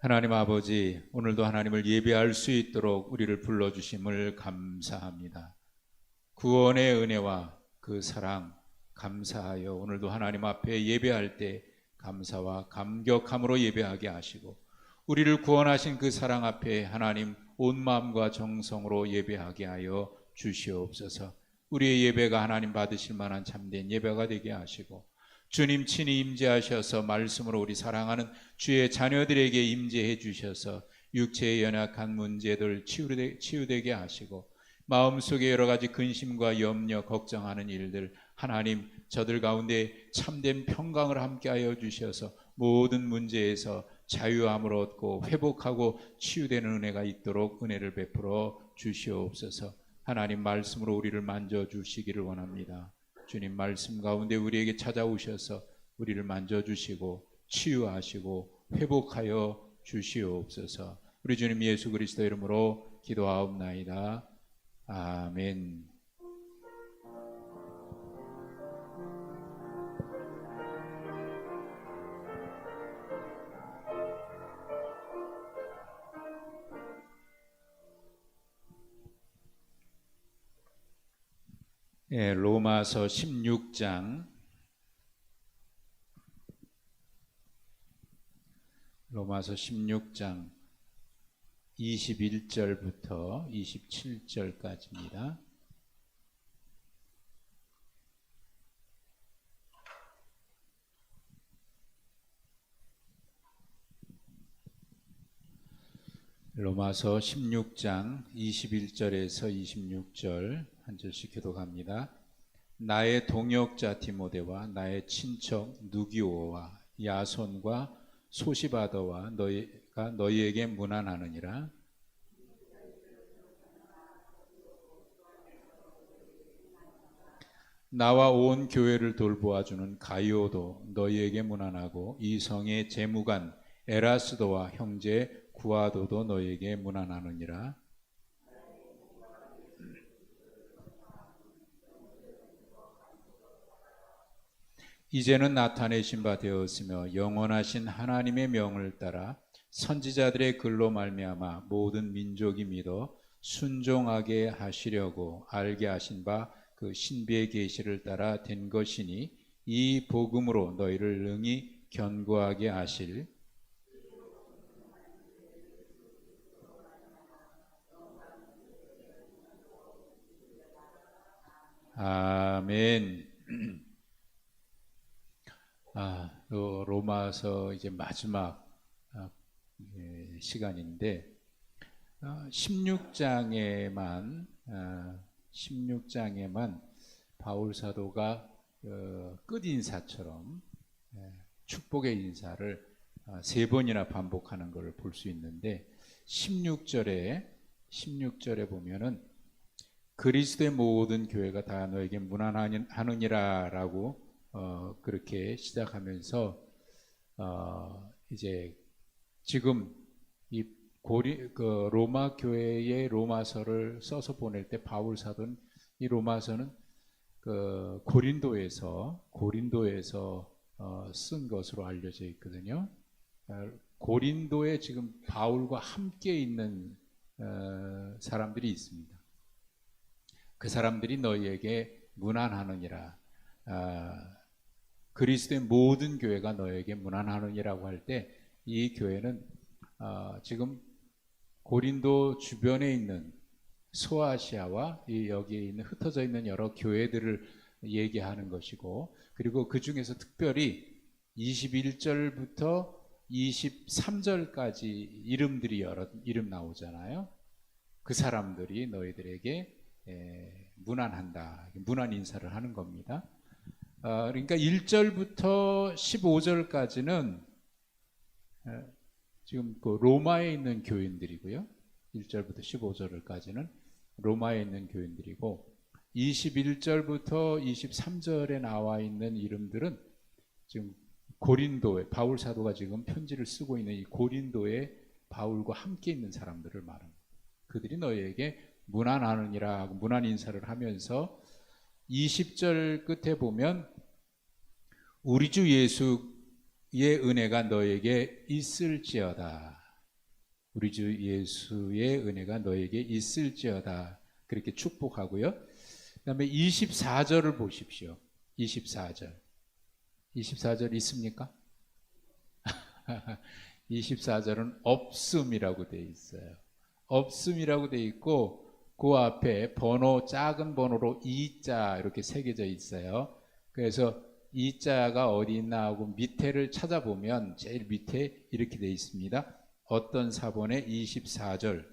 하나님 아버지, 오늘도 하나님을 예배할 수 있도록 우리를 불러주심을 감사합니다. 구원의 은혜와 그 사랑 감사하여 오늘도 하나님 앞에 예배할 때 감사와 감격함으로 예배하게 하시고, 우리를 구원하신 그 사랑 앞에 하나님 온 마음과 정성으로 예배하게 하여 주시옵소서. 우리의 예배가 하나님 받으실 만한 참된 예배가 되게 하시고, 주님 친히 임재하셔서 말씀으로 우리 사랑하는 주의 자녀들에게 임재해 주셔서 육체의 연약한 문제들 치유되게 하시고, 마음속에 여러 가지 근심과 염려, 걱정하는 일들 하나님 저들 가운데 참된 평강을 함께하여 주셔서 모든 문제에서 자유함을 얻고 회복하고 치유되는 은혜가 있도록 은혜를 베풀어 주시옵소서. 하나님 말씀으로 우리를 만져주시기를 원합니다. 주님 말씀 가운데 우리에게 찾아오셔서 우리를 만져주시고 치유하시고 회복하여 주시옵소서. 우리 주님 예수 그리스도 이름으로 기도하옵나이다. 아멘. 로마서 16장 로마서 16장 21절부터 27절까지입니다. 로마서 16장 21절에서 26절 한 절씩 교독합니다. 나의 동역자 디모데와 나의 친척 누기오와 야손과 소시바더와 너희가 너희에게 문안하느니라. 나와 온 교회를 돌보아주는 가이오도 너희에게 문안하고 이 성의 재무관 에라스도와 형제 구아도도 너희에게 문안하느니라. 이제는 나타내신 바 되었으며 영원하신 하나님의 명을 따라 선지자들의 글로 말미암아 모든 민족이 믿어 순종하게 하시려고 알게 하신 바 그 신비의 계시를 따라 된 것이니, 이 복음으로 너희를 능히 견고하게 하실 아멘. 로마서 이제 마지막 시간인데 16장에만 바울 사도가 끝 인사처럼 축복의 인사를 세 번이나 반복하는 것을 볼 수 있는데, 16절에 보면은 그리스도의 모든 교회가 다 너에게 문안하느니라라고 그렇게 시작하면서 이제 지금 이 로마 교회의 로마서를 써서 보낼 때 바울 사도는 이 로마서는 그 고린도에서 쓴 것으로 알려져 있거든요. 고린도에 지금 바울과 함께 있는 사람들이 있습니다. 그 사람들이 너희에게 문안하느니라. 그리스도의 모든 교회가 너에게 문안하느니라고 할 때 이 교회는 지금 고린도 주변에 있는 소아시아와 여기에 있는 흩어져 있는 여러 교회들을 얘기하는 것이고, 그리고 그 중에서 특별히 21절부터 23절까지 이름들이 여러 이름 나오잖아요. 그 사람들이 너희들에게 문안한다, 문안 인사를 하는 겁니다. 그러니까 1절부터 15절까지는 지금 그 로마에 있는 교인들이고요. 1절부터 15절까지는 로마에 있는 교인들이고, 21절부터 23절에 나와 있는 이름들은 지금 고린도에 바울 사도가 지금 편지를 쓰고 있는 이 고린도에 바울과 함께 있는 사람들을 말합니다. 그들이 너희에게 문안하느니라 하고 문안 인사를 하면서 20절 끝에 보면 우리 주 예수의 은혜가 너에게 있을지어다. 우리 주 예수의 은혜가 너에게 있을지어다. 그렇게 축복하고요. 그 다음에 24절을 보십시오. 24절. 24절 있습니까? 24절은 없음이라고 되어 있어요. 없음이라고 되어 있고 그 앞에 번호, 작은 번호로 이자 이렇게 새겨져 있어요. 그래서 이자가 어디 있나 하고 밑에를 찾아보면 제일 밑에 이렇게 되어 있습니다. 어떤 사본의 24절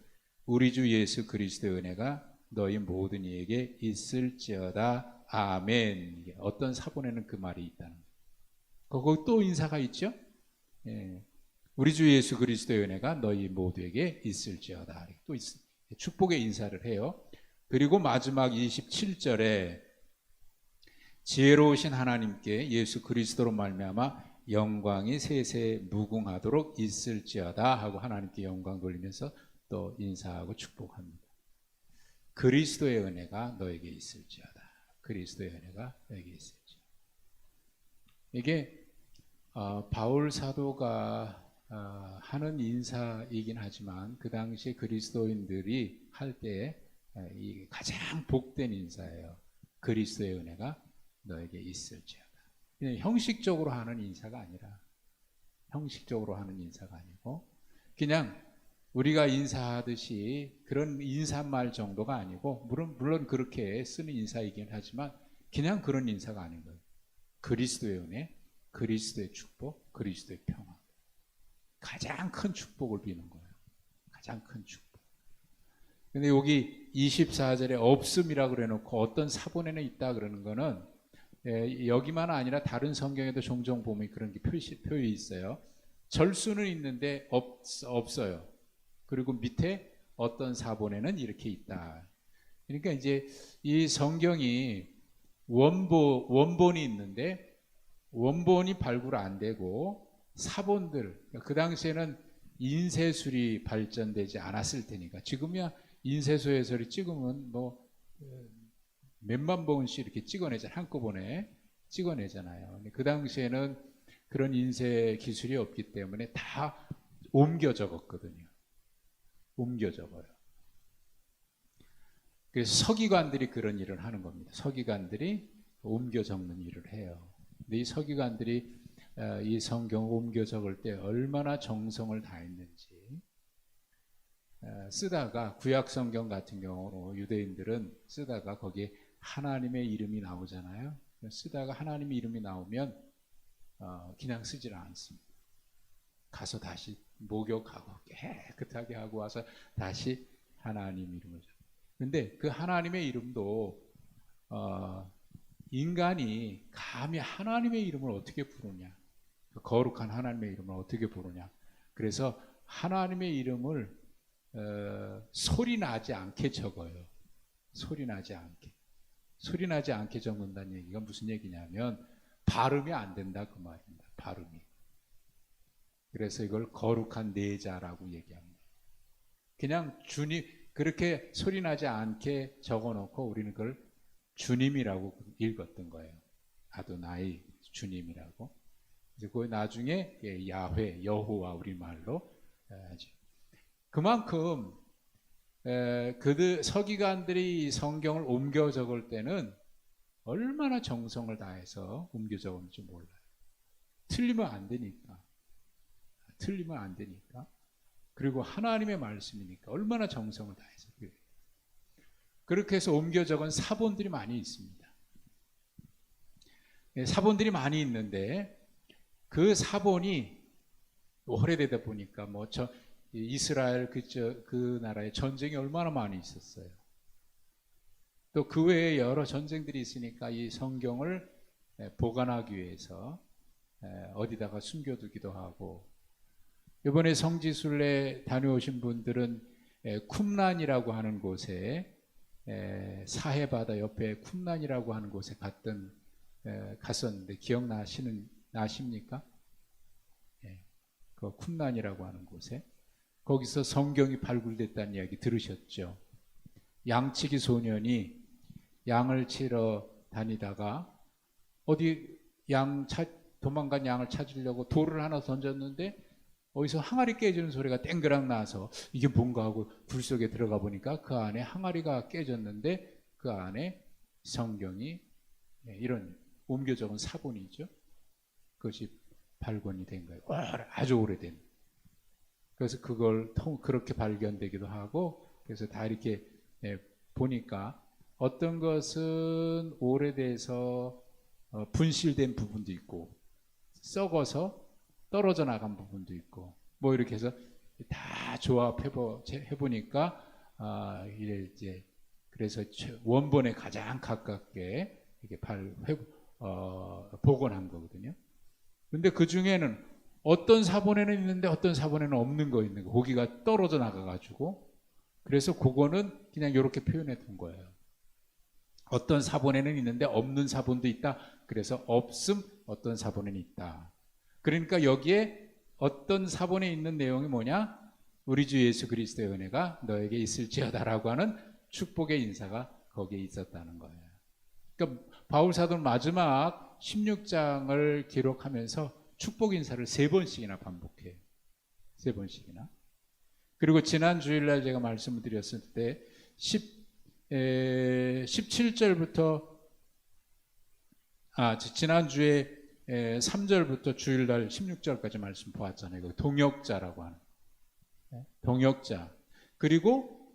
우리 주 예수 그리스도의 은혜가 너희 모든 이에게 있을지어다. 아멘. 어떤 사본에는 그 말이 있다는 거예요. 거기 또 인사가 있죠. 예. 우리 주 예수 그리스도의 은혜가 너희 모두에게 있을지어다. 또 축복의 인사를 해요. 그리고 마지막 27절에 지혜로우신 하나님께 예수 그리스도로 말미암아 영광이 세세 무궁하도록 있을지어다 하고 하나님께 영광 돌리면서 또 인사하고 축복합니다. 그리스도의 은혜가 너에게 있을지어다. 그리스도의 은혜가 너에게 있을지어다. 이게 바울 사도가 하는 인사이긴 하지만 그 당시 그리스도인들이 할 때 가장 복된 인사예요. 그리스도의 은혜가 너에게 있을지어다. 그냥 형식적으로 하는 인사가 아니라 형식적으로 하는 인사가 아니고 그냥 우리가 인사하듯이 그런 인사말 정도가 아니고 물론 그렇게 쓰는 인사이긴 하지만 그냥 그런 인사가 아닌 거예요. 그리스도의 은혜, 그리스도의 축복, 그리스도의 평화. 가장 큰 축복을 비는 거예요. 가장 큰 축복. 근데 여기 24절에 없음이라고 그래놓고 어떤 사본에는 있다 그러는 거는 여기만 아니라 다른 성경에도 종종 보면 그런 게 표에 있어요. 절수는 있는데 없어요. 그리고 밑에 어떤 사본에는 이렇게 있다. 그러니까 이제 이 성경이 원본이 있는데 원본이 발굴 안 되고 사본들, 그 당시에는 인쇄술이 발전되지 않았을 테니까 지금이야 인쇄소에서 찍으면 뭐 몇만 번씩 이렇게 찍어내잖아요. 한꺼번에 찍어내잖아요. 근데 그 당시에는 그런 인쇄 기술이 없기 때문에 다 옮겨 적었거든요. 옮겨 적어요. 그래서 서기관들이 그런 일을 하는 겁니다. 서기관들이 옮겨 적는 일을 해요. 근데 이 서기관들이 이 성경을 옮겨 적을 때 얼마나 정성을 다했는지 쓰다가 구약 성경 같은 경우 유대인들은 쓰다가 거기에 하나님의 이름이 나오잖아요. 쓰다가 하나님의 이름이 나오면 그냥 쓰질 않습니다. 가서 다시 목욕하고 깨끗하게 하고 와서 다시 하나님 이름을 적어요. 근데 그 하나님의 이름도 인간이 감히 하나님의 이름을 어떻게 부르냐, 거룩한 하나님의 이름을 어떻게 부르냐. 그래서 하나님의 이름을 소리 나지 않게 적어요. 소리 나지 않게 적는다는 얘기가 무슨 얘기냐면 발음이 안 된다 그 말입니다. 발음이. 그래서 이걸 거룩한 내자라고 얘기합니다. 그냥 주님, 그렇게 소리 나지 않게 적어놓고 우리는 그걸 주님이라고 읽었던 거예요. 아도나이, 주님이라고. 그리고 나중에 야훼, 여호와 우리말로 하죠. 그만큼 그들 서기관들이 성경을 옮겨 적을 때는 얼마나 정성을 다해서 옮겨 적었는지 몰라요. 틀리면 안 되니까. 그리고 하나님의 말씀이니까 얼마나 정성을 다해서 그래요. 그렇게 해서 옮겨 적은 사본들이 많이 있습니다. 사본들이 많이 있는데 그 사본이 오래되다 보니까 이스라엘 그 나라에 전쟁이 얼마나 많이 있었어요. 또 그 외에 여러 전쟁들이 있으니까 이 성경을 보관하기 위해서 어디다가 숨겨두기도 하고, 이번에 성지순례 다녀오신 분들은 쿰란이라고 하는 곳에 사해바다 옆에 쿰란이라고 하는 곳에 갔었는데 나십니까? 그 쿰란이라고 하는 곳에 거기서 성경이 발굴됐다는 이야기 들으셨죠? 양치기 소년이 양을 치러 다니다가 어디 도망간 양을 찾으려고 돌을 하나 던졌는데 어디서 항아리 깨지는 소리가 땡그랑 나서 이게 뭔가 하고 불 속에 들어가 보니까 그 안에 항아리가 깨졌는데 그 안에 성경이 이런 옮겨 적은 사본이죠. 그것이 발견이 된 거예요. 아주 오래된. 그래서 그걸 그렇게 발견되기도 하고, 그래서 다 이렇게 보니까 어떤 것은 오래돼서 분실된 부분도 있고, 썩어서 떨어져 나간 부분도 있고, 뭐 이렇게 해서 다 조합해 보니까 이제 그래서 원본에 가장 가깝게 이렇게 복원한 거거든요. 근데 그 중에는 어떤 사본에는 있는데 어떤 사본에는 없는 거 있는 거, 고기가 떨어져 나가가지고, 그래서 그거는 그냥 이렇게 표현해 둔 거예요. 어떤 사본에는 있는데 없는 사본도 있다. 그래서 없음, 어떤 사본에는 있다. 그러니까 여기에 어떤 사본에 있는 내용이 뭐냐? 우리 주 예수 그리스도의 은혜가 너에게 있을지어다라고 하는 축복의 인사가 거기에 있었다는 거예요. 그러니까 바울 사도는 마지막 16장을 기록하면서 축복 인사를 3번씩이나 반복해요. 3번씩이나. 그리고 지난 주일날 제가 말씀을 드렸을 때 17절부터 지난주에 3절부터 주일날 16절까지 말씀 보았잖아요. 동역자라고 하는 동역자. 그리고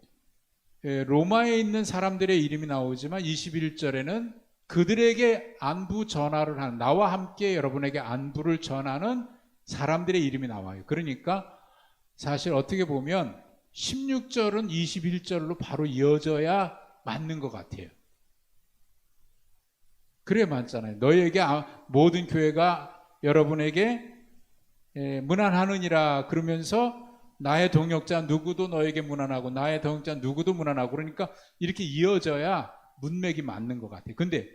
로마에 있는 사람들의 이름이 나오지만 21절에는 그들에게 안부 전화를 하는, 나와 함께 여러분에게 안부를 전하는 사람들의 이름이 나와요. 그러니까 사실 어떻게 보면 16절은 21절로 바로 이어져야 맞는 것 같아요. 그래 맞잖아요. 너희에게 모든 교회가 여러분에게 문안하느니라 그러면서 나의 동역자 누구도 너에게 문안하고 나의 동역자 누구도 문안하고, 그러니까 이렇게 이어져야 문맥이 맞는 것 같아요. 근데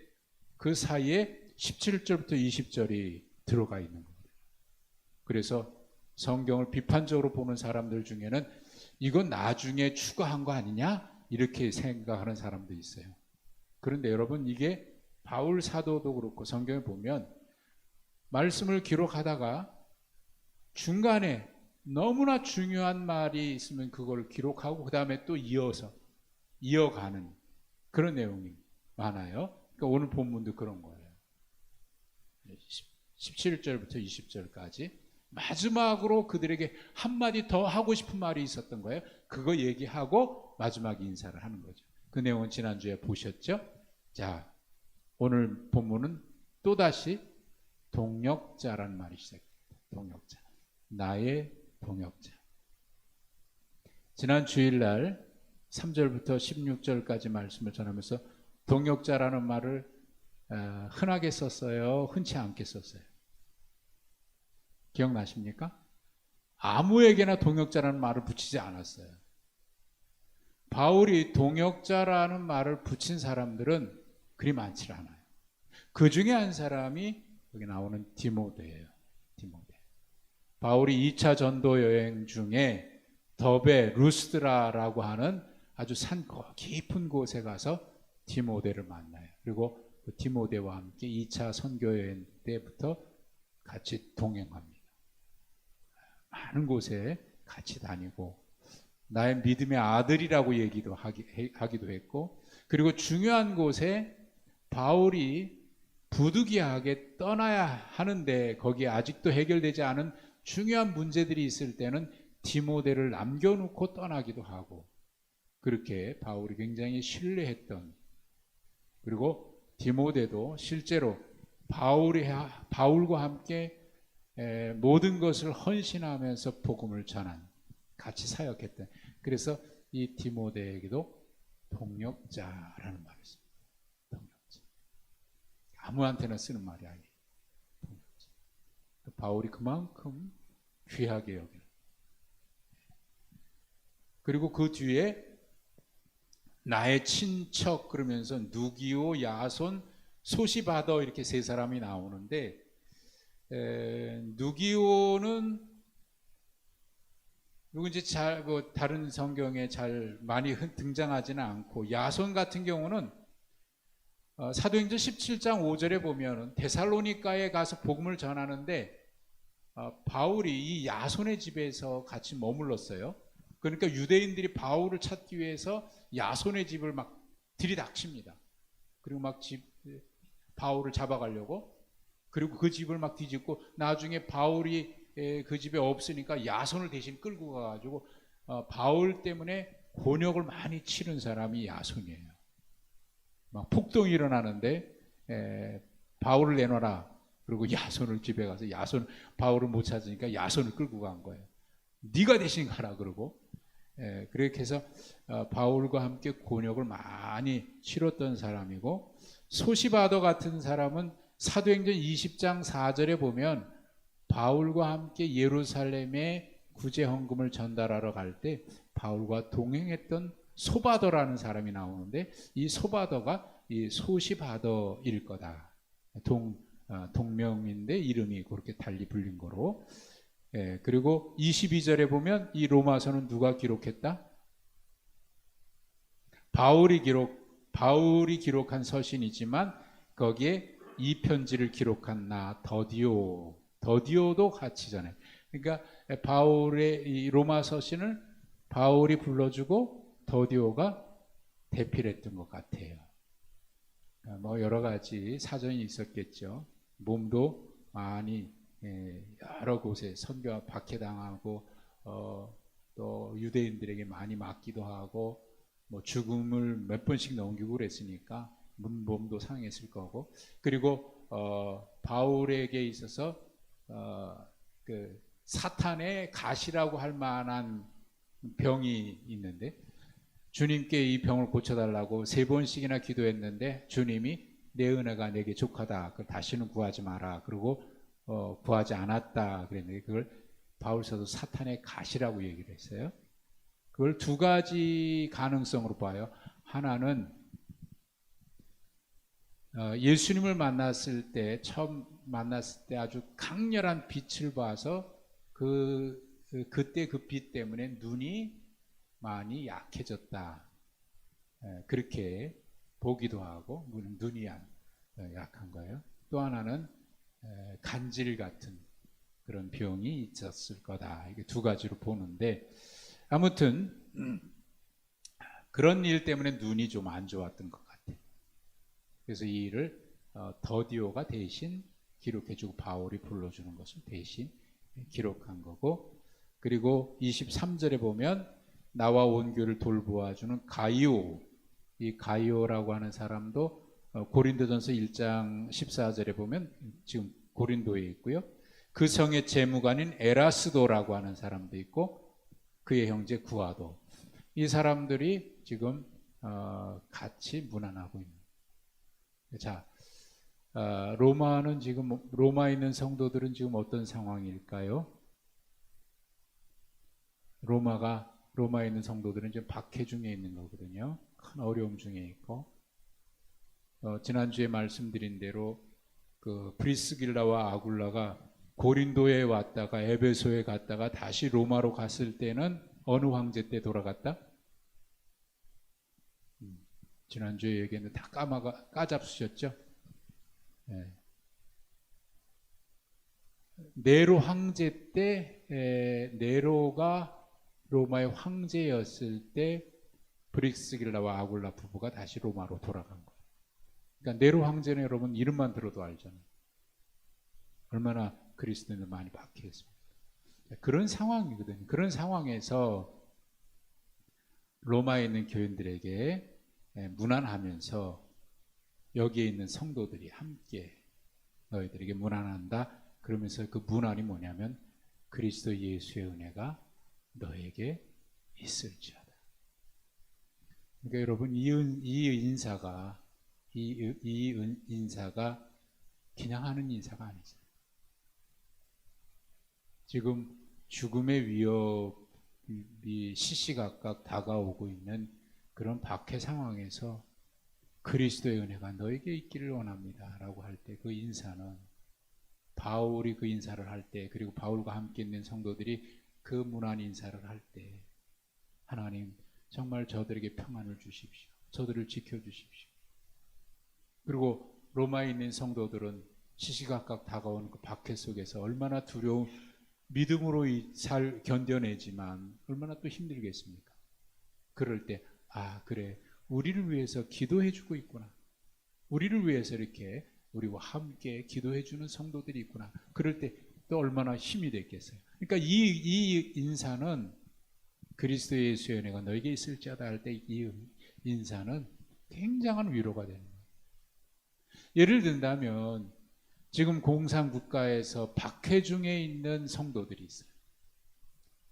그 사이에 17절부터 20절이 들어가 있는 거예요. 그래서 성경을 비판적으로 보는 사람들 중에는 이건 나중에 추가한 거 아니냐? 이렇게 생각하는 사람도 있어요. 그런데 여러분, 이게 바울 사도도 그렇고 성경에 보면 말씀을 기록하다가 중간에 너무나 중요한 말이 있으면 그걸 기록하고 그 다음에 또 이어가는 그런 내용이 많아요. 그러니까 오늘 본문도 그런 거예요. 17절부터 20절까지 마지막으로 그들에게 한마디 더 하고 싶은 말이 있었던 거예요. 그거 얘기하고 마지막 인사를 하는 거죠. 그 내용은 지난주에 보셨죠? 자, 오늘 본문은 또다시 동역자라는 말이 시작합니다. 동역자. 나의 동역자. 지난 주일날 3절부터 16절까지 말씀을 전하면서 동역자라는 말을 흔하게 썼어요? 흔치 않게 썼어요? 기억나십니까? 아무에게나 동역자라는 말을 붙이지 않았어요. 바울이 동역자라는 말을 붙인 사람들은 그리 많지 않아요. 그 중에 한 사람이 여기 나오는 디모데예요. 디모데. 바울이 2차 전도 여행 중에 더베 루스드라라고 하는 아주 산 깊은 곳에 가서 디모데를 만나요. 그리고 그 디모데와 함께 2차 선교 여행 때부터 같이 동행합니다. 많은 곳에 같이 다니고 나의 믿음의 아들이라고 하기도 했고, 그리고 중요한 곳에 바울이 부득이하게 떠나야 하는데 거기에 아직도 해결되지 않은 중요한 문제들이 있을 때는 디모데를 남겨놓고 떠나기도 하고, 그렇게 바울이 굉장히 신뢰했던, 그리고 디모데도 실제로 바울과 함께 모든 것을 헌신하면서 복음을 전한, 같이 사역했던, 그래서 이 디모데에게도 동역자라는 말이 있습니다. 동역자. 아무한테나 쓰는 말이 아니에요. 동역자. 바울이 그만큼 귀하게 여겨요. 그리고 그 뒤에 나의 친척 그러면서 누기오, 야손, 소시바더 이렇게 3사람이 나오는데, 누기오는 누군지 다른 성경에 잘 많이 등장하지는 않고, 야손 같은 경우는 사도행전 17장 5절에 보면은 데살로니가에 가서 복음을 전하는데 바울이 이 야손의 집에서 같이 머물렀어요. 그러니까 유대인들이 바울을 찾기 위해서 야손의 집을 막 들이닥칩니다. 그리고 막 바울을 잡아가려고, 그리고 그 집을 막 뒤집고, 나중에 바울이 그 집에 없으니까 야손을 대신 끌고 가가지고 바울 때문에 곤욕을 많이 치른 사람이 야손이에요. 막 폭동이 일어나는데 바울을 내놔라. 그리고 야손을 집에 가서 바울을 못 찾으니까 야손을 끌고 간 거예요. 네가 대신 가라 그러고. 그렇게 해서 바울과 함께 곤욕을 많이 치렀던 사람이고, 소시바더 같은 사람은 사도행전 20장 4절에 보면 바울과 함께 예루살렘에 구제 헌금을 전달하러 갈 때 바울과 동행했던 소바더라는 사람이 나오는데, 이 소바더가 이 소시바더일 거다. 동명인데 이름이 그렇게 달리 불린 거로. 그리고 22절에 보면 이 로마서는 누가 기록했다? 바울이 기록한 서신이지만 거기에 이 편지를 기록한 나 더디오도 같이 전해. 그러니까 바울의 이 로마 서신을 바울이 불러주고 더디오가 대필했던 것 같아요. 뭐 여러 가지 사정이 있었겠죠. 몸도 많이 여러 곳에 선교와 박해당하고 또 유대인들에게 많이 맞기도 하고 뭐 죽음을 몇 번씩 넘기고 그랬으니까 몸도 상했을 거고, 그리고 바울에게 있어서 그 사탄의 가시라고 할 만한 병이 있는데, 주님께 이 병을 고쳐달라고 3번씩이나 기도했는데 주님이 내 은혜가 내게 족하다, 그걸 다시는 구하지 마라, 그리고 구하지 않았다 그랬는데, 그걸 바울서도 사탄의 가시라고 얘기를 했어요. 그걸 2가지 가능성으로 봐요. 하나는 예수님을 처음 만났을 때 아주 강렬한 빛을 봐서 그때 그 빛 때문에 눈이 많이 약해졌다, 그렇게 보기도 하고, 눈이 약한 거예요. 또 하나는 간질 같은 그런 병이 있었을 거다. 이게 2가지로 보는데, 아무튼 그런 일 때문에 눈이 좀 안 좋았던 것 같아요. 그래서 이 일을 더디오가 대신 기록해주고 바울이 불러주는 것을 대신 기록한 거고, 그리고 23절에 보면 나와 온 교회를 돌보아주는 가이오, 이 가이오라고 하는 사람도 고린도전서 1장 14절에 보면 지금 고린도에 있고요. 그 성의 재무관인 에라스도라고 하는 사람도 있고, 그의 형제 구아도, 이 사람들이 지금 같이 문안하고 있는. 자, 로마에 있는 성도들은 지금 어떤 상황일까요? 로마에 있는 성도들은 지금 박해 중에 있는 거거든요. 큰 어려움 중에 있고, 지난주에 말씀드린 대로 그 브리스길라와 아굴라가 고린도에 왔다가 에베소에 갔다가 다시 로마로 갔을 때는 어느 황제 때 돌아갔다? 지난주에 얘기했는데 다 까잡수셨죠? 네. 네로 황제 때, 네로가 로마의 황제였을 때 브리스길라와 아굴라 부부가 다시 로마로 돌아간 거예요. 그러니까 네로 황제는 여러분 이름만 들어도 알잖아요. 얼마나 그리스도인을 많이 박해했습니까? 그런 상황이거든요. 그런 상황에서 로마에 있는 교인들에게 문안하면서 여기에 있는 성도들이 함께 너희들에게 문안한다, 그러면서 그 문안이 뭐냐면 그리스도 예수의 은혜가 너에게 있을지어다. 그러니까 여러분, 이 인사가 그냥 하는 인사가 아니잖아요. 지금 죽음의 위협이 시시각각 다가오고 있는 그런 박해 상황에서 그리스도의 은혜가 너에게 있기를 원합니다 라고 할 때, 그 인사는 바울이 그 인사를 할 때, 그리고 바울과 함께 있는 성도들이 그 문안 인사를 할 때, 하나님 정말 저들에게 평안을 주십시오, 저들을 지켜주십시오. 그리고 로마에 있는 성도들은 시시각각 다가오는 그 박해 속에서 얼마나 두려운 믿음으로 견뎌내지만 얼마나 또 힘들겠습니까? 그럴 때 그래, 우리를 위해서 기도해 주고 있구나. 우리를 위해서 이렇게 우리와 함께 기도해 주는 성도들이 있구나. 그럴 때 또 얼마나 힘이 됐겠어요. 그러니까 이 인사는 그리스도 예수의 은혜가 너에게 있을지어다 할 때 이 인사는 굉장한 위로가 되는 거예요. 예를 든다면 지금 공산국가에서 박해 중에 있는 성도들이 있어요.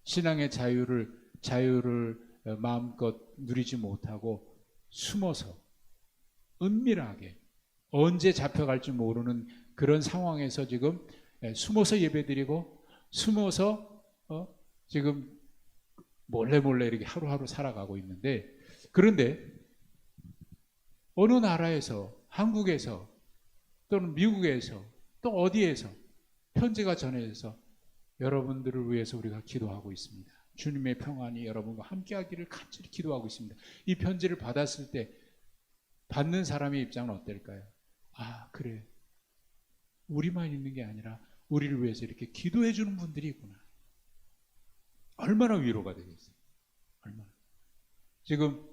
신앙의 자유를 마음껏 누리지 못하고 숨어서 은밀하게 언제 잡혀갈지 모르는 그런 상황에서 지금 숨어서 예배드리고 숨어서 지금 몰래 이렇게 하루하루 살아가고 있는데, 그런데 어느 나라에서, 한국에서 또는 미국에서 또 어디에서 편지가 전해져서 여러분들을 위해서 우리가 기도하고 있습니다. 주님의 평안이 여러분과 함께하기를 간절히 기도하고 있습니다. 이 편지를 받았을 때 받는 사람의 입장은 어떨까요? 그래, 우리만 있는 게 아니라 우리를 위해서 이렇게 기도해 주는 분들이 있구나. 얼마나 위로가 되겠어요. 얼마나. 지금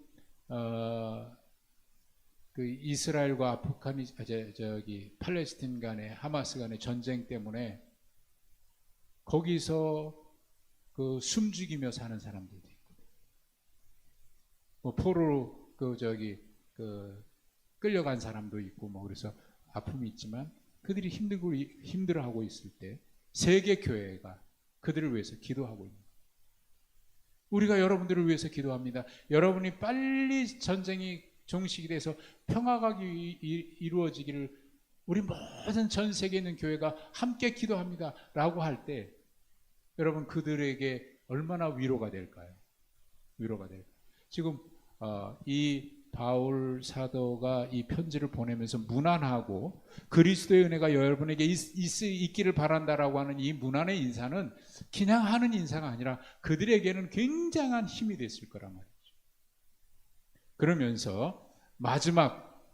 그 이스라엘과 팔레스틴 간의 하마스 간의 전쟁 때문에 거기서 그 숨죽이며 사는 사람들도 있고, 뭐 포로로 끌려간 사람도 있고, 그래서 아픔이 있지만 그들이 힘들어하고 있을 때 세계 교회가 그들을 위해서 기도하고 있는 거예요. 우리가 여러분들을 위해서 기도합니다. 여러분이 빨리 전쟁이 종식이 돼서 평화가 이루어지기를 우리 모든 전 세계에 있는 교회가 함께 기도합니다 라고 할 때 여러분, 그들에게 얼마나 위로가 될까요? 위로가 될까요? 지금 이 바울 사도가 이 편지를 보내면서 무난하고 그리스도의 은혜가 여러분에게 있기를 바란다라고 하는 이 무난의 인사는 그냥 하는 인사가 아니라 그들에게는 굉장한 힘이 됐을 거란 말이죠. 그러면서 마지막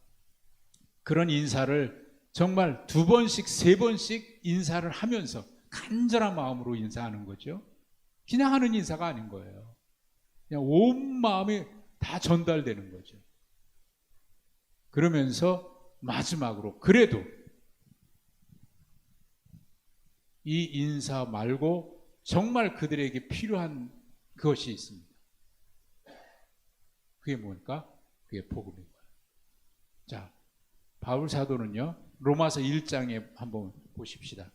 그런 인사를 정말 2번씩 3번씩 인사를 하면서 간절한 마음으로 인사하는 거죠. 그냥 하는 인사가 아닌 거예요. 그냥 온 마음이 다 전달되는 거죠. 그러면서 마지막으로 그래도 이 인사 말고 정말 그들에게 필요한 그것이 있습니다. 그게 뭘까? 그게 복음인 거예요. 자, 바울 사도는요, 로마서 1장에 한번 보십시다.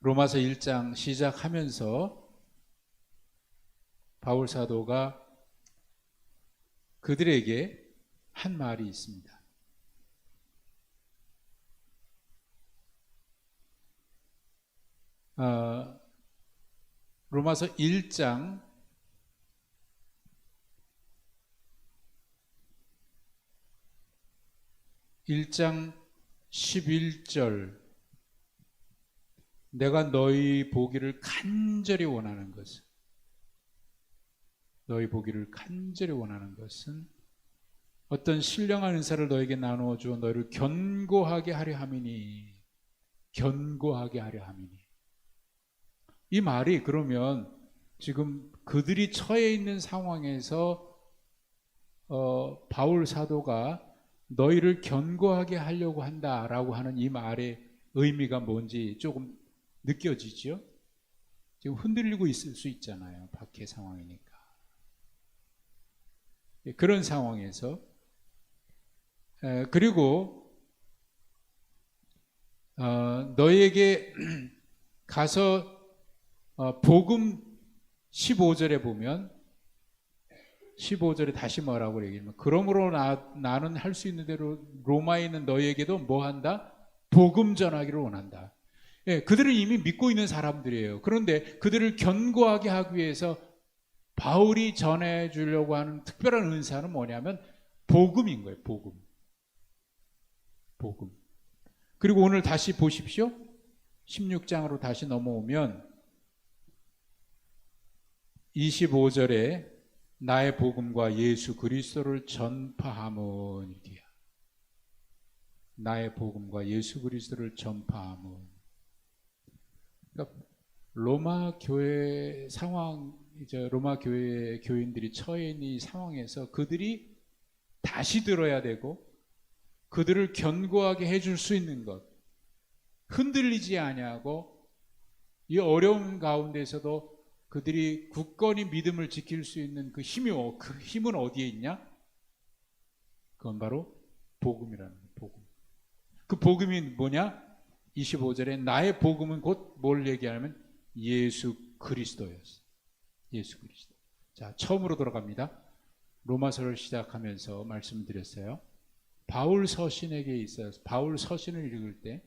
로마서 1장 시작하면서 바울 사도가 그들에게 한 말이 있습니다. 로마서 1장 11절, 내가 너희 보기를 간절히 원하는 것은, 너희 보기를 간절히 원하는 것은 어떤 신령한 은사를 너에게 나누어 주어 너희를 견고하게 하려 함이니. 견고하게 하려 함이니. 이 말이 그러면 지금 그들이 처해 있는 상황에서 바울 사도가 너희를 견고하게 하려고 한다라고 하는 이 말의 의미가 뭔지 조금 느껴지죠? 지금 흔들리고 있을 수 있잖아요. 박해 상황이니까. 그런 상황에서 그리고 너희에게 가서 복음 15절에 보면 15절에 다시 뭐라고 얘기하면, 그러므로 나는 할 수 있는 대로 로마에 있는 너희에게도 뭐 한다? 복음 전하기를 원한다. 예, 그들은 이미 믿고 있는 사람들이에요. 그런데 그들을 견고하게 하기 위해서 바울이 전해주려고 하는 특별한 은사는 뭐냐면 복음인 거예요. 복음. 그리고 오늘 다시 보십시오. 16장으로 다시 넘어오면 25절에 나의 복음과 예수 그리스도를 전파함은 이게야. 나의 복음과 예수 그리스도를 전파함은. 그러니까 로마 교회 상황, 이제 로마 교회 교인들이 처해 있는 이 상황에서 그들이 다시 들어야 되고 그들을 견고하게 해줄 수 있는 것, 흔들리지 아니하고 이 어려운 가운데서도 그들이 굳건히 믿음을 지킬 수 있는 그 힘은 어디에 있냐? 그건 바로 복음이라는 거예요. 복음. 그 복음이 뭐냐? 25절에 나의 복음은 곧 뭘 얘기하냐면 예수 그리스도였어요. 예수 그리스도. 자, 처음으로 돌아갑니다. 로마서를 시작하면서 말씀드렸어요. 바울 서신에게 있어요. 바울 서신을 읽을 때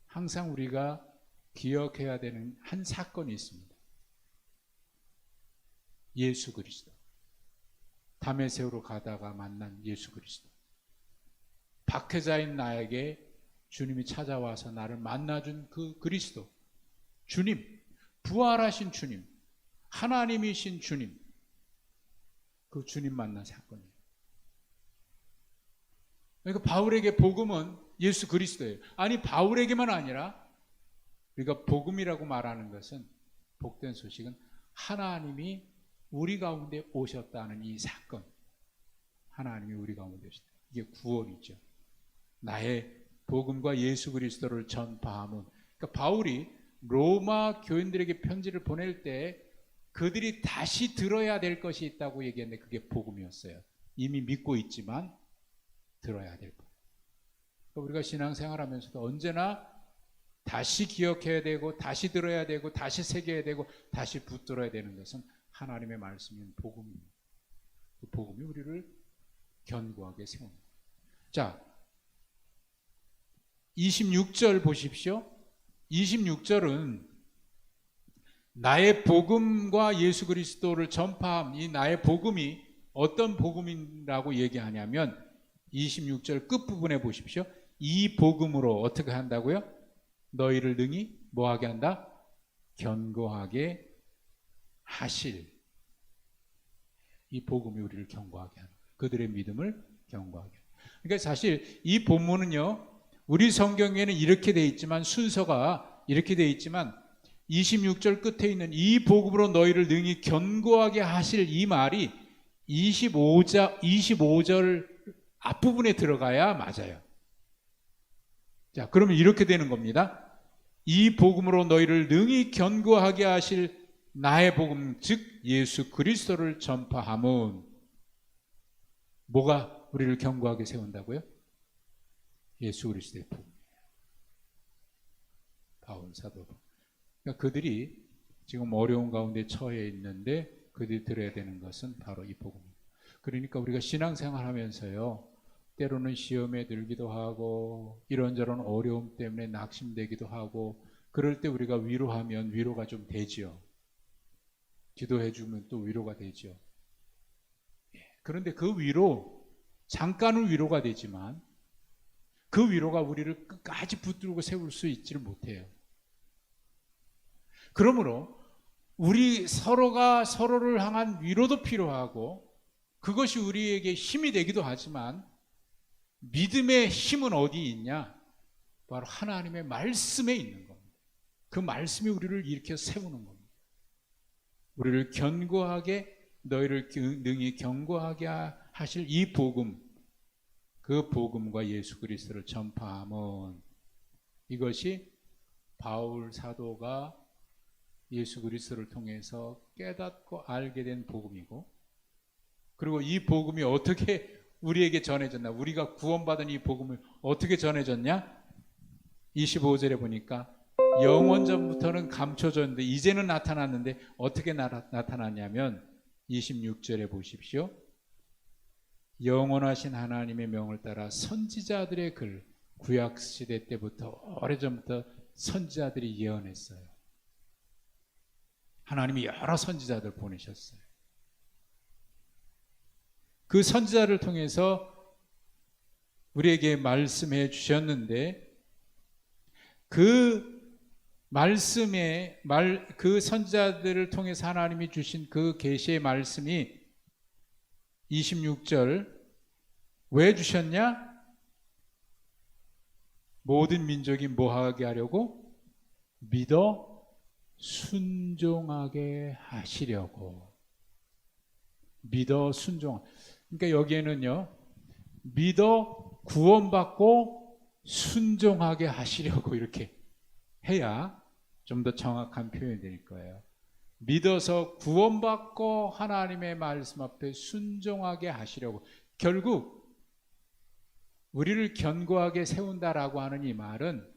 항상 우리가 기억해야 되는 한 사건이 있습니다. 예수 그리스도. 다메섹으로 가다가 만난 예수 그리스도. 박해자인 나에게 주님이 찾아와서 나를 만나준 그 그리스도. 주님, 부활하신 주님, 하나님이신 주님. 그 주님 만난 사건이에요. 그러니까 바울에게 복음은 예수 그리스도예요. 아니, 바울에게만 아니라 우리가 복음이라고 말하는 것은, 복된 소식은 하나님이 우리 가운데 오셨다는 이 사건. 하나님이 우리 가운데 오셨다. 이게 구원이죠. 나의 복음과 예수 그리스도를 전파함은. 그러니까 바울이 로마 교인들에게 편지를 보낼 때 그들이 다시 들어야 될 것이 있다고 얘기했는데 그게 복음이었어요. 이미 믿고 있지만 들어야 될 것. 그러니까 우리가 신앙생활하면서도 언제나 다시 기억해야 되고 다시 들어야 되고 다시 새겨야 되고 다시 붙들어야 되는 것은 하나님의 말씀인 복음입니다. 그 복음이 우리를 견고하게 세웁니다. 자, 26절 보십시오. 26절은 나의 복음과 예수 그리스도를 전파함, 이 나의 복음이 어떤 복음이라고 얘기하냐면 26절 끝부분에 보십시오. 이 복음으로 어떻게 한다고요? 너희를 능히 뭐하게 한다? 견고하게 하실. 이 복음이 우리를 견고하게 하는 거예요. 그들의 믿음을 견고하게 하는 거예요. 그러니까 사실 이 본문은요, 우리 성경에는 이렇게 돼 있지만, 순서가 이렇게 돼 있지만 26절 끝에 있는 이 복음으로 너희를 능히 견고하게 하실 이 말이 25절 앞부분에 들어가야 맞아요. 자, 그러면 이렇게 되는 겁니다. 이 복음으로 너희를 능히 견고하게 하실 나의 복음, 즉 예수 그리스도를 전파함은. 뭐가 우리를 견고하게 세운다고요? 예수 그리스도의 복음이에요. 바울 사도. 그러니까 그들이 지금 어려운 가운데 처해 있는데 그들이 들어야 되는 것은 바로 이 복음이에요. 그러니까 우리가 신앙생활하면서요, 때로는 시험에 들기도 하고 이런저런 어려움 때문에 낙심되기도 하고, 그럴 때 우리가 위로하면 위로가 좀 되지요. 기도해 주면 또 위로가 되죠. 그런데 그 위로, 잠깐은 위로가 되지만 그 위로가 우리를 끝까지 붙들고 세울 수 있지를 못해요. 그러므로 우리 서로가 서로를 향한 위로도 필요하고 그것이 우리에게 힘이 되기도 하지만, 믿음의 힘은 어디 있냐? 바로 하나님의 말씀에 있는 겁니다. 그 말씀이 우리를 일으켜 세우는 겁니다. 우리를 견고하게, 너희를 능히 견고하게 하실 이 복음, 그 복음과 예수 그리스도를 전파함은, 이것이 바울 사도가 예수 그리스도를 통해서 깨닫고 알게 된 복음이고, 그리고 이 복음이 어떻게 우리에게 전해졌나, 우리가 구원받은 이 복음을 어떻게 전해졌냐? 25절에 보니까 영원전부터는 감춰졌는데 이제는 나타났는데 어떻게 나타났냐면 26절에 보십시오. 영원하신 하나님의 명을 따라 선지자들의 글, 구약시대 때부터 오래전부터 선지자들이 예언했어요. 하나님이 여러 선지자들 보내셨어요. 그 선지자를 통해서 우리에게 말씀해 주셨는데, 그 말씀의 그 선지자들을 통해서 하나님이 주신 그 계시의 말씀이 26절 왜 주셨냐? 모든 민족이 뭐하게 하려고? 믿어 순종하게 하시려고. 믿어 순종. 그러니까 여기에는요, 믿어 구원받고 순종하게 하시려고 이렇게 해야 좀 더 정확한 표현이 될 거예요. 믿어서 구원받고 하나님의 말씀 앞에 순종하게 하시려고. 결국 우리를 견고하게 세운다라고 하는 이 말은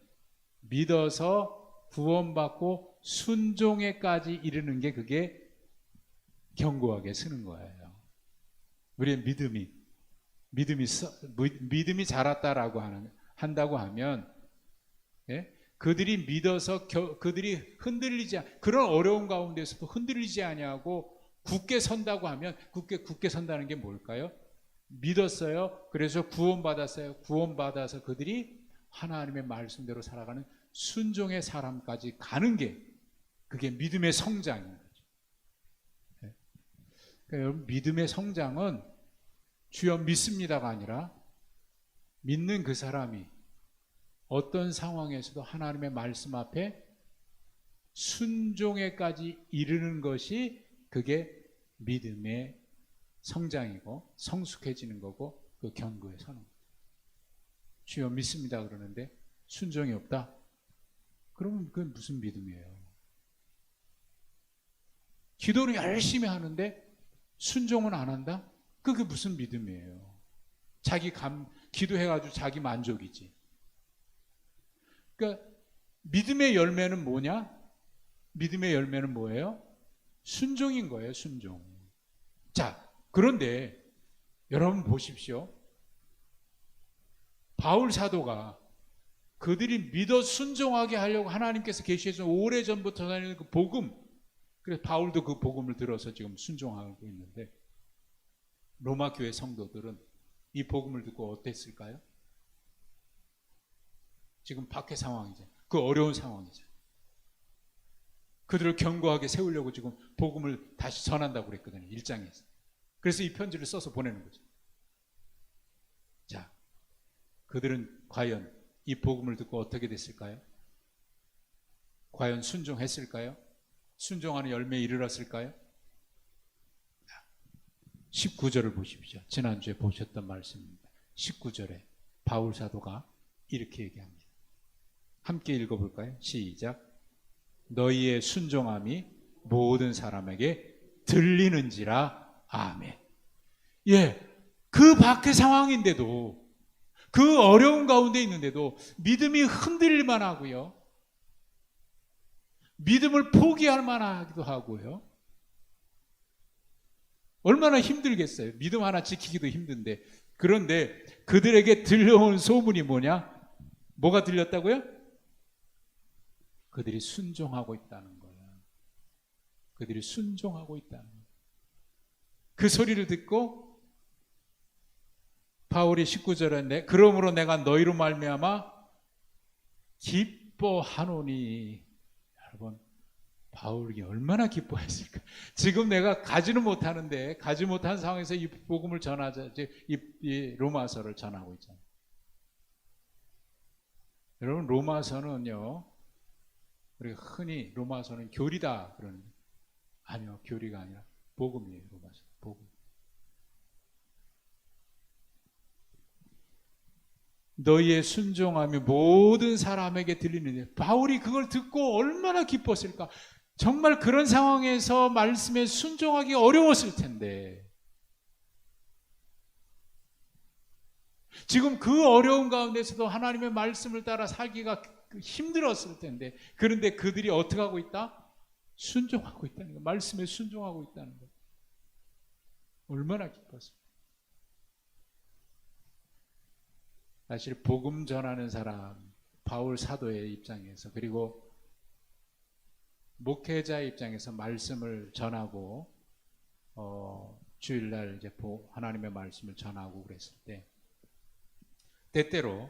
믿어서 구원받고 순종에까지 이르는 게 그게 견고하게 서는 거예요. 우리의 믿음이 자랐다라고 한다고 하면, 예? 그들이 믿어서 그들이 그런 어려운 가운데서도 흔들리지 아니하고 굳게 선다고 하면, 굳게 선다는 게 뭘까요? 믿었어요. 그래서 구원받았어요. 구원받아서 그들이 하나님의 말씀대로 살아가는 순종의 사람까지 가는 게 그게 믿음의 성장인 거죠. 그러니까 여러분, 믿음의 성장은 주여 믿습니다가 아니라 믿는 그 사람이 어떤 상황에서도 하나님의 말씀 앞에 순종에까지 이르는 것이 그게 믿음의 성장이고 성숙해지는 거고 그 견고에 서는 거죠. 주여 믿습니다 그러는데 순종이 없다? 그러면 그건 무슨 믿음이에요? 기도를 열심히 하는데 순종은 안 한다? 그게 무슨 믿음이에요? 기도해가지고 자기 만족이지. 그러니까 믿음의 열매는 뭐냐? 믿음의 열매는 뭐예요? 순종인 거예요, 순종. 자, 그런데 여러분 보십시오. 바울 사도가 그들이 믿어 순종하게 하려고 하나님께서 계시해준 오래전부터 다니는 그 복음, 그래서 바울도 그 복음을 들어서 지금 순종하고 있는데, 로마 교회 성도들은 이 복음을 듣고 어땠을까요? 지금 박해 상황이죠. 그 어려운 상황이죠. 그들을 견고하게 세우려고 지금 복음을 다시 전한다고 그랬거든요. 1장에서. 그래서 이 편지를 써서 보내는 거죠. 자, 그들은 과연 이 복음을 듣고 어떻게 됐을까요? 과연 순종했을까요? 순종하는 열매에 이르렀을까요? 19절을 보십시오. 지난주에 보셨던 말씀입니다. 19절에 바울 사도가 이렇게 얘기합니다. 함께 읽어볼까요? 시작. 너희의 순종함이 모든 사람에게 들리는지라. 아멘. 예, 그 박해 상황인데도, 그 어려운 가운데 있는데도 믿음이 흔들릴 만하고요, 믿음을 포기할 만하기도 하고요. 얼마나 힘들겠어요. 믿음 하나 지키기도 힘든데. 그런데 그들에게 들려온 소문이 뭐냐? 뭐가 들렸다고요? 그들이 순종하고 있다는 거예요. 그들이 순종하고 있다는 거예요. 그 소리를 듣고 바울이 19절에 그러므로 내가 너희로 말미암아 기뻐하노니. 여러분, 바울이 얼마나 기뻐했을까? 지금 내가 가지는 못하는데, 가지 못한 상황에서 이 복음을 전하자, 이 로마서를 전하고 있잖아요. 여러분, 로마서는요, 우리가 흔히 로마서는 교리다 그러는데, 아니요, 교리가 아니라 복음이에요. 로마서 복음. 너희의 순종함이 모든 사람에게 들리는데, 바울이 그걸 듣고 얼마나 기뻤을까? 정말 그런 상황에서 말씀에 순종하기 어려웠을 텐데, 지금 그 어려운 가운데서도 하나님의 말씀을 따라 살기가 힘들었을 텐데, 그런데 그들이 어떻게 하고 있다? 순종하고 있다는 거예요. 말씀에 순종하고 있다는 거예요. 얼마나 기뻤습니까? 사실 복음 전하는 사람, 바울 사도의 입장에서, 그리고 목회자의 입장에서 말씀을 전하고 주일날 이제 하나님의 말씀을 전하고 그랬을 때, 때때로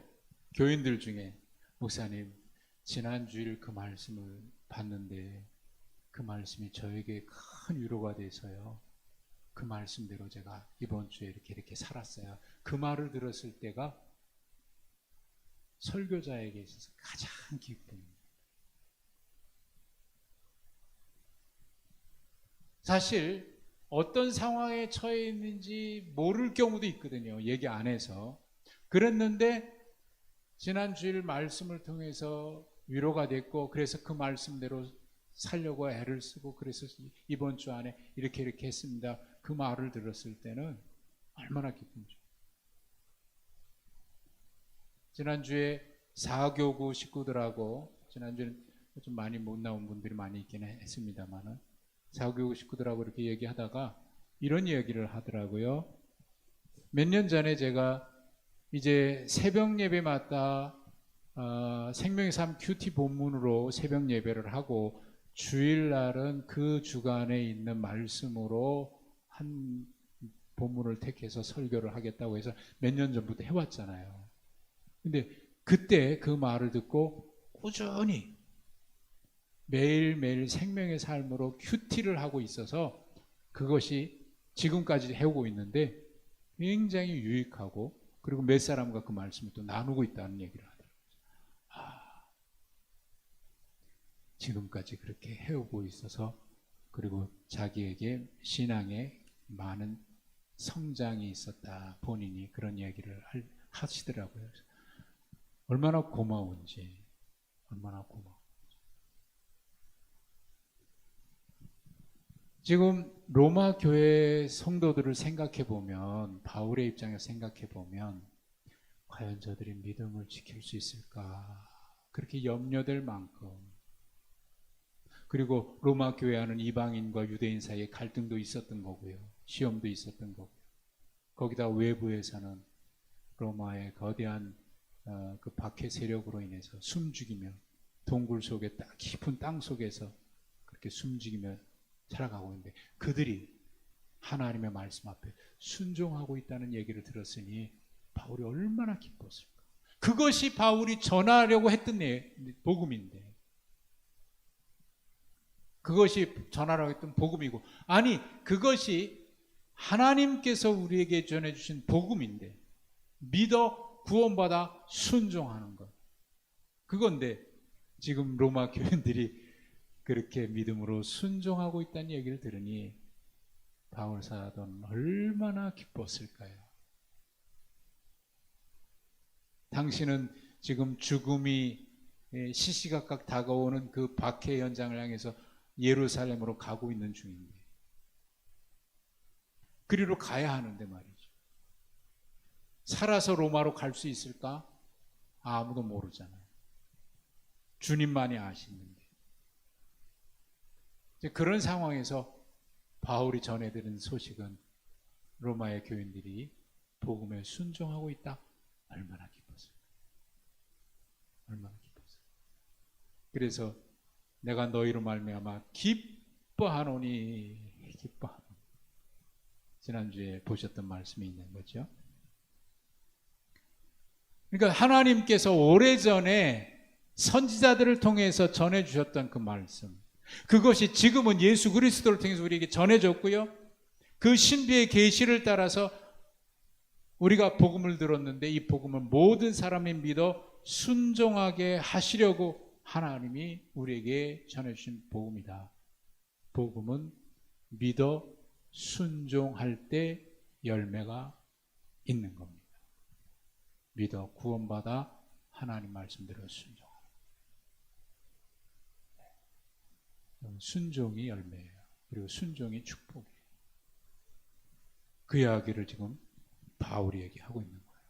교인들 중에 목사님, 지난 주일 그 말씀을 봤는데 그 말씀이 저에게 큰 위로가 돼서요, 그 말씀대로 제가 이번 주에 이렇게 살았어요. 그 말을 들었을 때가 설교자에게 있어서 가장 기쁨입니다. 사실 어떤 상황에 처해 있는지 모를 경우도 있거든요. 얘기 안 해서. 그랬는데 지난 주일 말씀을 통해서 위로가 됐고, 그래서 그 말씀대로 살려고 애를 쓰고, 그래서 이번 주 안에 이렇게 했습니다. 그 말을 들었을 때는 얼마나 기쁜지. 지난주에 사교구 식구들하고, 지난주에는 좀 많이 못 나온 분들이 많이 있긴 했습니다만은, 사교구 식구들하고 이렇게 얘기하다가 이런 얘기를 하더라고요. 몇 년 전에 제가 이제 새벽 예배마다 생명의 삶 큐티 본문으로 새벽 예배를 하고, 주일날은 그 주간에 있는 말씀으로 한 본문을 택해서 설교를 하겠다고 해서 몇 년 전부터 해왔잖아요. 근데 그때 그 말을 듣고 꾸준히 매일매일 생명의 삶으로 큐티를 하고 있어서 그것이 지금까지 해오고 있는데 굉장히 유익하고, 그리고 몇 사람과 그 말씀을 또 나누고 있다는 얘기를 하더라고요. 지금까지 그렇게 해오고 있어서, 그리고 자기에게 신앙에 많은 성장이 있었다, 본인이 그런 얘기를 하시더라고요. 얼마나 고마운지, 얼마나 고마운지. 지금 로마 교회 성도들을 생각해 보면, 바울의 입장에서 생각해 보면, 과연 저들이 믿음을 지킬 수 있을까? 그렇게 염려될 만큼, 그리고 로마 교회 안은 이방인과 유대인 사이에 갈등도 있었던 거고요. 시험도 있었던 거고요. 거기다 외부에서는 로마의 거대한 그 박해 세력으로 인해서 숨죽이며, 동굴 속에 깊은 땅 속에서 그렇게 숨죽이며 살아가고 있는데, 그들이 하나님의 말씀 앞에 순종하고 있다는 얘기를 들었으니 바울이 얼마나 기뻤을까. 그것이 바울이 전하려고 했던 복음인데, 그것이 전하라고 했던 복음이고, 아니 그것이 하나님께서 우리에게 전해주신 복음인데, 믿어 구원받아 순종하는 것, 그건데 지금 로마 교인들이 그렇게 믿음으로 순종하고 있다는 얘기를 들으니 바울 사도는 얼마나 기뻤을까요? 당신은 지금 죽음이 시시각각 다가오는 그 박해 현장을 향해서 예루살렘으로 가고 있는 중인데, 그리로 가야 하는데 말이죠. 살아서 로마로 갈 수 있을까? 아무도 모르잖아요. 주님만이 아시는데. 그런 상황에서 바울이 전해드린 소식은 로마의 교인들이 복음에 순종하고 있다. 얼마나 기뻤을까? 얼마나 기뻤을까? 그래서 내가 너희로 말미암아 기뻐하노니, 기뻐하노니. 지난주에 보셨던 말씀이 있는 거죠. 그러니까 하나님께서 오래전에 선지자들을 통해서 전해주셨던 그 말씀, 그것이 지금은 예수 그리스도를 통해서 우리에게 전해졌고요. 그 신비의 계시를 따라서 우리가 복음을 들었는데, 이 복음은 모든 사람이 믿어 순종하게 하시려고 하나님이 우리에게 전해주신 복음이다. 복음은 믿어 순종할 때 열매가 있는 겁니다. 믿어 구원받아 하나님 말씀대로 순종하라. 순종이 열매예요. 그리고 순종이 축복이에요. 그 이야기를 지금 바울이 얘기하고 있는 거예요.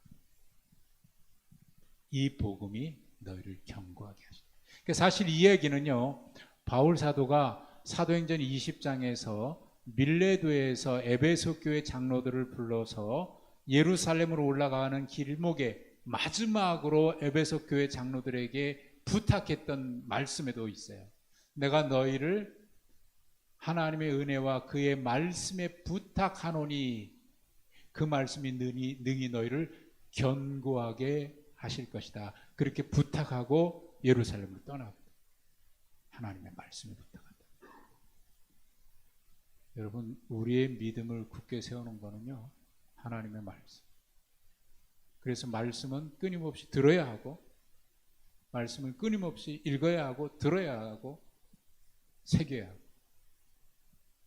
이 복음이 너희를 견고하게 하신다. 그러니까 사실 이 얘기는요, 바울 사도가 사도행전 20장에서 밀레도에서 에베소 교회 장로들을 불러서 예루살렘으로 올라가는 길목에 마지막으로 에베소 교회 장로들에게 부탁했던 말씀에도 있어요. 내가 너희를 하나님의 은혜와 그의 말씀에 부탁하노니 그 말씀이 능히 너희를 견고하게 하실 것이다. 그렇게 부탁하고 예루살렘을 떠나고 하나님의 말씀에 부탁한다. 여러분, 우리의 믿음을 굳게 세우는 거는요, 하나님의 말씀. 그래서 말씀은 끊임없이 들어야 하고, 말씀을 끊임없이 읽어야 하고, 들어야 하고, 새겨야 하고.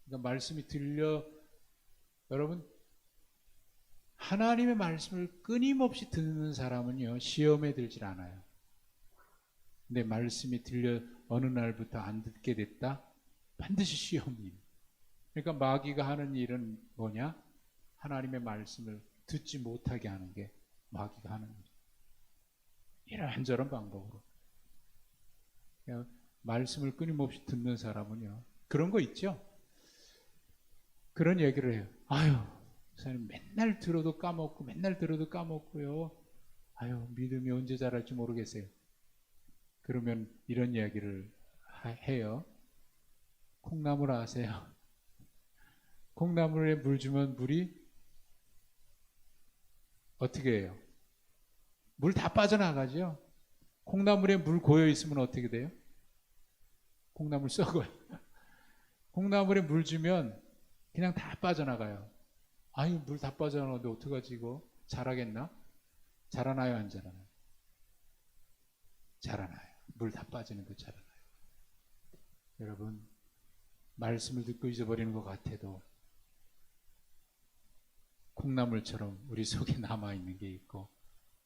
그러니까 말씀이 여러분, 하나님의 말씀을 끊임없이 듣는 사람은요, 시험에 들질 않아요. 근데 말씀이 어느 날부터 안 듣게 됐다? 반드시 시험입니다. 그러니까 마귀가 하는 일은 뭐냐? 하나님의 말씀을 듣지 못하게 하는 게 마귀가 하는 일이에요. 이런저런 방법으로. 말씀을 끊임없이 듣는 사람은요, 그런 거 있죠? 그런 얘기를 해요. 아유, 목사님 맨날 들어도 까먹고 맨날 들어도 까먹고요. 아유, 믿음이 언제 자랄지 모르겠어요. 그러면 이런 이야기를 해요. 콩나물 아세요? 콩나물에 물 주면 물이 어떻게 해요? 물 다 빠져나가죠? 콩나물에 물 고여 있으면 어떻게 돼요? 콩나물 썩어요. 콩나물에 물 주면 그냥 다 빠져나가요. 아유, 물 다 빠져나가는데 어떡하지 이거? 자라겠나? 자라나요, 안 자라나요? 자라나요. 물 다 빠지는 거 자라나요. 여러분, 말씀을 듣고 잊어버리는 것 같아도 콩나물처럼 우리 속에 남아있는 게 있고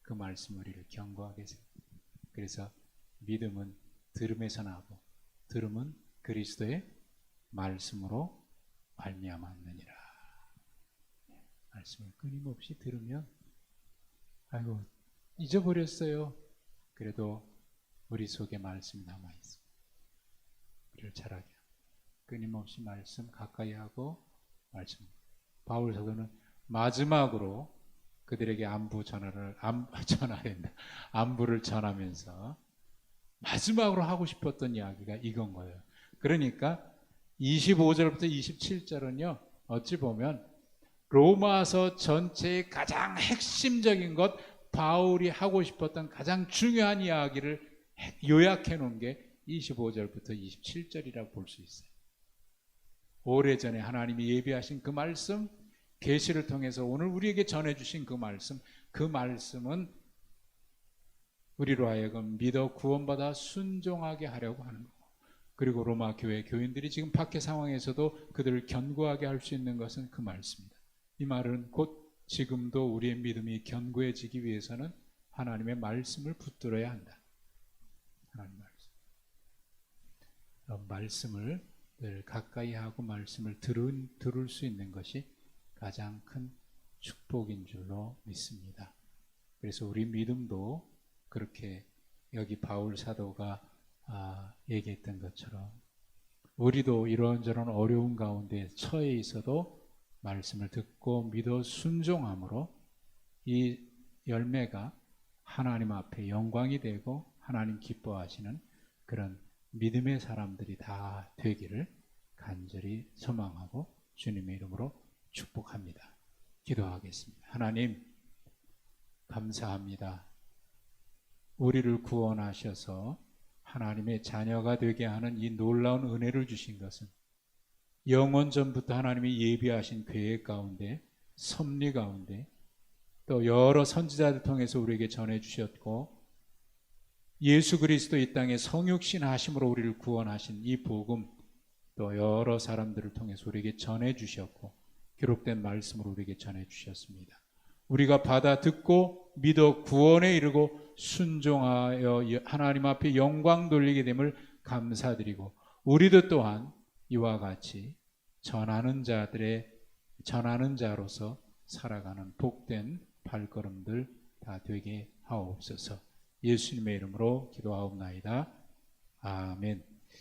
그 말씀 우리를 견고하게 세워요. 그래서 믿음은 들음에서 나고 들음은 그리스도의 말씀으로 말미암았느니라. 말씀을 끊임없이 들으면 아이고 잊어버렸어요. 그래도 우리 속에 말씀이 남아있어요. 우리를 자라게 하고 끊임없이 말씀 가까이 하고 말씀. 바울 사도는 마지막으로 그들에게 안부를 전하면서 마지막으로 하고 싶었던 이야기가 이건 거예요. 그러니까 25절부터 27절은요, 어찌 보면 로마서 전체의 가장 핵심적인 것, 바울이 하고 싶었던 가장 중요한 이야기를 요약해 놓은 게 25절부터 27절이라고 볼 수 있어요. 오래전에 하나님이 예비하신 그 말씀, 계시를 통해서 오늘 우리에게 전해주신 그 말씀은 우리로 하여금 믿어 구원받아 순종하게 하려고 하는 거고, 그리고 로마 교회 교인들이 지금 박해 상황에서도 그들을 견고하게 할 수 있는 것은 그 말씀입니다. 이 말은 곧 지금도 우리의 믿음이 견고해지기 위해서는 하나님의 말씀을 붙들어야 한다. 하나님의 말씀을 늘 가까이 하고 말씀을 들을 수 있는 것이 가장 큰 축복인 줄로 믿습니다. 그래서 우리 믿음도 그렇게 여기 바울 사도가 얘기했던 것처럼 우리도 이런저런 어려운 가운데 처해 있어도 말씀을 듣고 믿어 순종함으로 이 열매가 하나님 앞에 영광이 되고 하나님 기뻐하시는 그런 믿음의 사람들이 다 되기를 간절히 소망하고 주님의 이름으로 축복합니다. 기도하겠습니다. 하나님 감사합니다. 우리를 구원하셔서 하나님의 자녀가 되게 하는 이 놀라운 은혜를 주신 것은 영원 전부터 하나님이 예비하신 계획 가운데, 섭리 가운데 또 여러 선지자들 통해서 우리에게 전해주셨고, 예수 그리스도 이 땅에 성육신 하심으로 우리를 구원하신 이 복음, 또 여러 사람들을 통해서 우리에게 전해주셨고 기록된 말씀으로 우리에게 전해주셨습니다. 우리가 받아 듣고 믿어 구원에 이르고 순종하여 하나님 앞에 영광 돌리게 됨을 감사드리고, 우리도 또한 이와 같이 전하는 자로서 살아가는 복된 발걸음들 다 되게 하옵소서. 예수님의 이름으로 기도하옵나이다. 아멘.